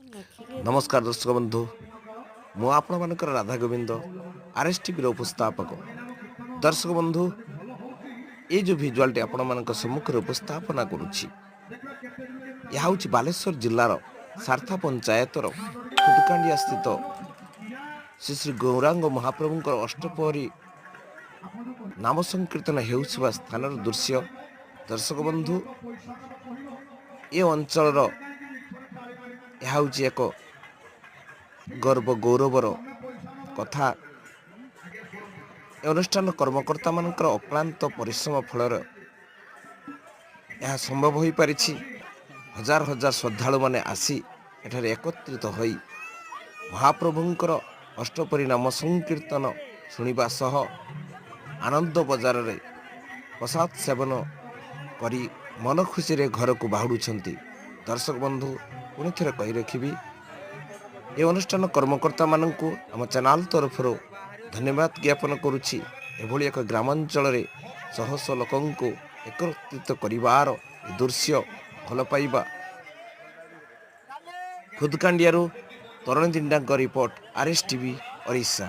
नमस्कार दर्शक बंधु मु आपण मानकर राधा गोविंद आरएस टीवी उपस्थापक दर्शक बंधु ये जो भिजुआल आपण मान सम्मुख उपस्थापना करुच्ची यह हूँ बालेश्वर जिलार सारथा पंचायतर खुदकांडिया स्थित श्री श्री गौरांग महाप्रभुंकर अष्टपहरी नाम संकीर्तन हेउछिबा स्थानर दृश्य दर्शक बंधु ये अंचल यह हूँ एक गर्व गौरवर कथा अनुष्ठान कर्मकर्ता मानकर अक्लांत परिश्रम फल यह संभव हो पारि। हजार हजार श्रद्धालु माने आसी एठारे एकत्रित होई महाप्रभुंकर अष्टपरी नाम संकीर्तन शुणिबा सह आनंद बजार रे प्रसाद सेवन करी मन खुशी रे घर को बाहुडुछंती। दर्शक बंधु पुनि थरे कहि रखिबी ये अनुष्ठान कर्मकर्ता माननकु आम चैनल तरफ धन्यवाद ज्ञापन करुछि। एभली एक ग्रामांचल रे शह शह लोकंकु एकत्रित करिवार दृश्य भल पाइबा। खुदकांडियारू तरुण दिंडा रिपोर्ट आरएस टीवी ओडिशा।